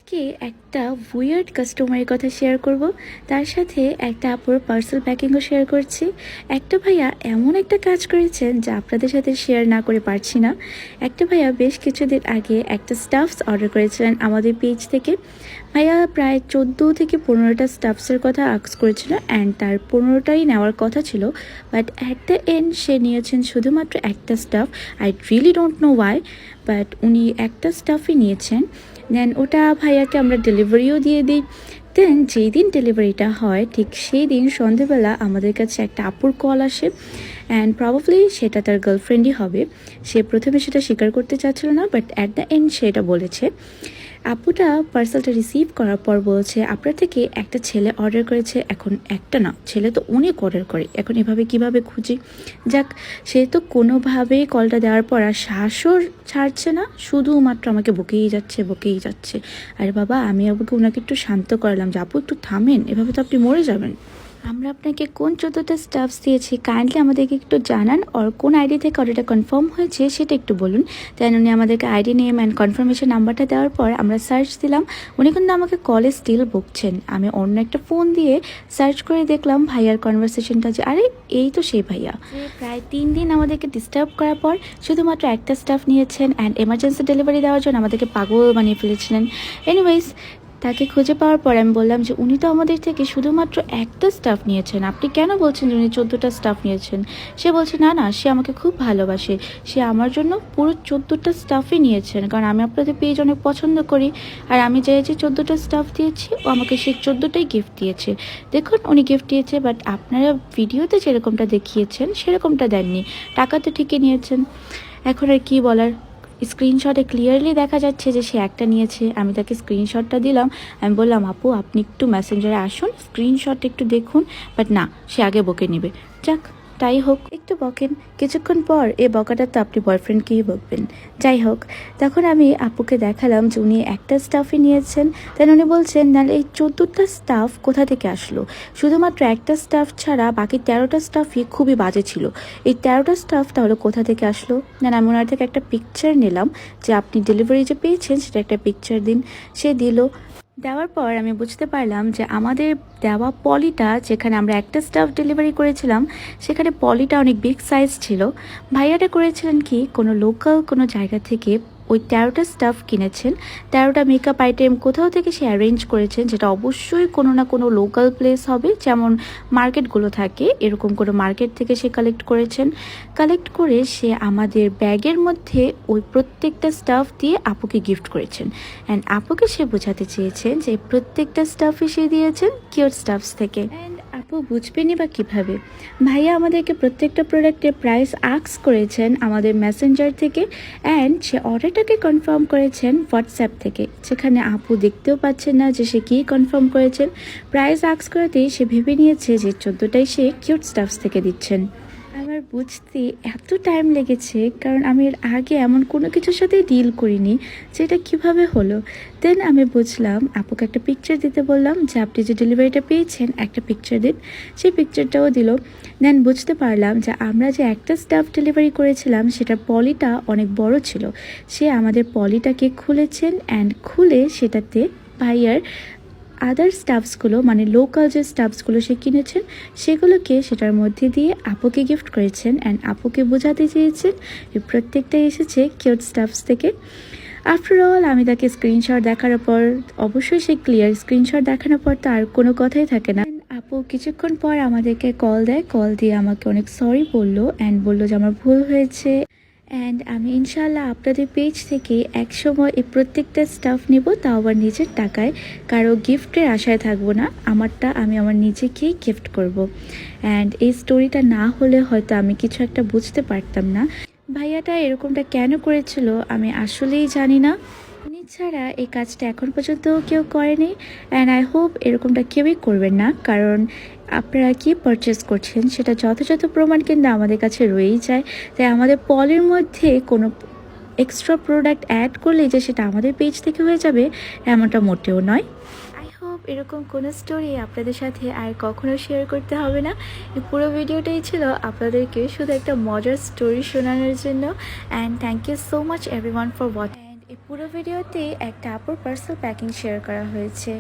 কে একটা উইয়ার্ড কাস্টমারের কথা শেয়ার করব, তার সাথে একটা আপুর পার্সেল প্যাকিংও শেয়ার করছি। একটা ভাইয়া এমন একটা কাজ করেছেন যা আপনাদের সাথে শেয়ার না করে পারছি না। একটা ভাইয়া বেশ কিছুদিন আগে একটা স্টাফস অর্ডার করেছিলেন আমাদের পেজ থেকে। ভাইয়া প্রায় 14 থেকে 15টা স্টাফসের কথা আক্স করেছিল অ্যান্ড তার 15টাই নেওয়ার কথা ছিল, বাট অ্যাট দ্য এন্ড সে নিয়েছেন শুধুমাত্র একটা staff. I really don't know Y, but উনি একটা স্টাফই নিয়েছেন। দেন ওটা ভাইয়াকে আমরা ডেলিভারিও দিয়ে দিই। দেন যেই দিন ডেলিভারিটা হয় ঠিক সেই দিন সন্ধেবেলা আমাদের কাছে একটা আপুর কল আসে, অ্যান্ড প্রবাবলি সেটা তার গার্লফ্রেন্ডই হবে। সে প্রথমে সেটা স্বীকার করতে চাচ্ছিল না, বাট অ্যাট দ্য এন্ড সেটা বলেছে। আপুটা পার্সেলটা রিসিভ করার পর বলছে আপনার থেকে একটা ছেলে অর্ডার করেছে। এখন একটা না, ছেলে তো অনেক অর্ডার করে, এখন এভাবে কিভাবে খুঁজি। যাক, সে তো কোনোভাবেই কলটা দেওয়ার পর আর শ্বাসও ছাড়ছে না, শুধুমাত্র আমাকে বকেই যাচ্ছে। আরে বাবা, আমি আপুকে ওনাকে একটু শান্ত করালাম যে আপু একটু থামেন, এভাবে তো আপনি মরে যাবেন। আমরা আপনাকে কোন 14টা স্টাফস দিয়েছি কাইন্ডলি আমাদেরকে একটু জানান, আর কোন আইডি থেকে অর্ডারটা কনফার্ম হয়েছে সেটা একটু বলুন। তাই উনি আমাদেরকে আইডি নেম অ্যান্ড কনফার্মেশন নাম্বারটা দেওয়ার পর আমরা সার্চ দিলাম। উনি কিন্তু আমাকে কলে স্টিল বকছেন। আমি অন্য একটা ফোন দিয়ে সার্চ করে দেখলাম ভাইয়ার কনভারসেশনটা, যে আরে এই তো সেই ভাইয়া। প্রায় 3 দিন আমাদেরকে ডিস্টার্ব করার পর শুধুমাত্র একটা স্টাফ নিয়েছেন অ্যান্ড এমার্জেন্সি ডেলিভারি দেওয়ার জন্য আমাদেরকে পাগল বানিয়ে ফেলেছিলেন। এনিওয়েজ, তাকে খুঁজে পাওয়ার পর আমি বললাম যে উনি তো আমাদের থেকে শুধুমাত্র একটা স্টাফ নিয়েছেন, আপনি কেন বলছেন যে উনি 14টা স্টাফ নিয়েছেন। সে বলছে না না, সে আমাকে খুব ভালোবাসে, সে আমার জন্য পুরো 14টা স্টাফই নিয়েছেন, কারণ আমি আপনাদের পেজ অনেক পছন্দ করি। আর আমি যে 14টা স্টাফ দিয়েছি, ও আমাকে সেই 14টাই গিফট দিয়েছে। দেখুন উনি গিফট দিয়েছে, বাট আপনারা ভিডিওতে যেরকমটা দেখিয়েছেন সেরকমটা দেননি, টাকা তো ঠিকই নিয়েছেন। এখন আর কি বলার। স্ক্রিনশটে ক্লিয়ারলি দেখা যাচ্ছে যে সে একটা নিয়েছে। আমি তাকে স্ক্রিনশটটা দিলাম। আমি বললাম আপু আপনি একটু মেসেঞ্জারে আসুন, স্ক্রিনশটটা একটু দেখুন, বাট না, সে আগে বকে নেবে। যাক, তাই হোক, একটু বকেন, কিছুক্ষণ পর এই বকাটা তো আপনি বয়ফ্রেন্ডকেই বকবেন। যাই হোক, তখন আমি আপুকে দেখালাম যে উনি একটা স্টাফই নিয়েছেন। দেন উনি বলছেন নাহলে এই 14টা স্টাফ কোথা থেকে আসলো, শুধুমাত্র একটা স্টাফ ছাড়া বাকি 13টা স্টাফই খুবই বাজে ছিল। এই 13টা স্টাফ তাহলে কোথা থেকে আসলো। দেন আমি ওনার থেকে একটা পিকচার নিলাম যে আপনি ডেলিভারি যে পেয়েছেন সেটা একটা পিকচার দিন। সে দিল। দেওয়ার পর আমি বুঝতে পারলাম যে আমাদের দেওয়া পলিটা, যেখানে আমরা একটা স্টাফ ডেলিভারি করেছিলাম, সেখানে পলিটা অনেক বিগ সাইজ ছিল। ভাইয়াটা করেছিলেন কি, কোনো লোকাল কোনো জায়গা থেকে ওই 13টা স্টাফ কিনেছেন। 13টা মেকআপ আইটেম কোথাও থেকে সে অ্যারেঞ্জ করেছেন, যেটা অবশ্যই কোনো না কোনো লোকাল প্লেস হবে, যেমন মার্কেটগুলো থাকে, এরকম কোনো মার্কেট থেকে সে কালেক্ট করেছেন। কালেক্ট করে সে আমাদের ব্যাগের মধ্যে ওই প্রত্যেকটা স্টাফ দিয়ে আপুকে গিফট করেছেন। অ্যান্ড আপুকে সে বোঝাতে চেয়েছেন যে প্রত্যেকটা স্টাফই সে দিয়েছেন কিউট স্টাফস থেকে। অ্যান্ড আপু বুঝবেনই বা কীভাবে। ভাইয়া আমাদেরকে প্রত্যেকটা প্রোডাক্টের প্রাইস আক্স করেছেন আমাদের মেসেঞ্জার থেকে, অ্যান্ড সে অর্ডারটাকে কনফার্ম করেছেন হোয়াটসঅ্যাপ থেকে, যেখানে আপু দেখতেও পাচ্ছেন না যে সে কী কনফার্ম করেছেন। প্রাইস আক্স করাতেই সে ভেবে নিয়েছে যে 14টাই সে কিউট স্টাফস থেকে দিচ্ছেন। আমার বুঝতে এত টাইম লেগেছে, কারণ আমি এর আগে এমন কোনো কিছুর সাথেই ডিল করিনি যে এটা কীভাবে হলো। দেন আমি বুঝলাম, আপুকে একটা পিকচার দিতে বললাম যে আপনি যে ডেলিভারিটা পেয়েছেন একটা পিকচার দিন। সেই পিকচারটাও দিল। দেন বুঝতে পারলাম যে আমরা যে একটা স্টাফ ডেলিভারি করেছিলাম সেটার পলিটা অনেক বড় ছিল। সে আমাদের পলিটাকে খুলেছেন, অ্যান্ড খুলে সেটাতে ভাইয়ার আদার স্টাফসগুলো, মানে লোকাল যে স্টাফসগুলো সে কিনেছেন সেগুলোকে সেটার মধ্যে দিয়ে আপুকে গিফট করেছেন। অ্যান্ড আপুকে বোঝাতে চেয়েছেন যে প্রত্যেকটাই এসেছে কিউট স্টাফস থেকে। আফটার অল আমি তাকে স্ক্রিনশট দেখানোর পর, অবশ্যই সে ক্লিয়ার, স্ক্রিনশট দেখানোর পর তো আর কোনো কথাই থাকে না। আপু কিছুক্ষণ পর আমাদেরকে কল দেয়, কল দিয়ে আমাকে অনেক সরি বললো অ্যান্ড বললো যে আমার ভুল হয়েছে, অ্যান্ড আমি ইনশাল্লাহ আপনাদের পেজ থেকে একসময় এই প্রত্যেকটা স্টাফ নেব, তাও আবার নিজের টাকায়, কারো গিফটের আশায় থাকবো না। আমারটা আমি আমার নিজেকেই গিফট করব। অ্যান্ড এই স্টোরিটা না হলে হয়তো আমি কিছু একটা বুঝতে পারতাম না। ভাইয়াটা এরকমটা কেন করেছিল আমি আসলেই জানি না। উনি ছাড়া এই কাজটা এখন পর্যন্ত কেউ করেনি, অ্যান্ড আই হোপ এরকমটা কেউই করবেন না, কারণ আপনারা কি পারচেস করছেন সেটা যথাযথ প্রমাণ কিন্তু আমাদের কাছে রয়েই যায়। তাই আমাদের পলের মধ্যে কোনো এক্সট্রা প্রোডাক্ট অ্যাড করলেই যে সেটা আমাদের পেজ থেকে হয়ে যাবে, এমনটা মোটেও নয়। আই হোপ এরকম কোনো স্টোরি আপনাদের সাথে আর কখনো শেয়ার করতে হবে না। এই পুরো ভিডিওটাই ছিল আপনাদেরকে শুধু একটা মজার স্টোরি শোনানোর জন্য। And thank you so much everyone for watching. এই পুরো ভিডিওতে একটা আপুর পার্সেল প্যাকিং শেয়ার করা হয়েছে।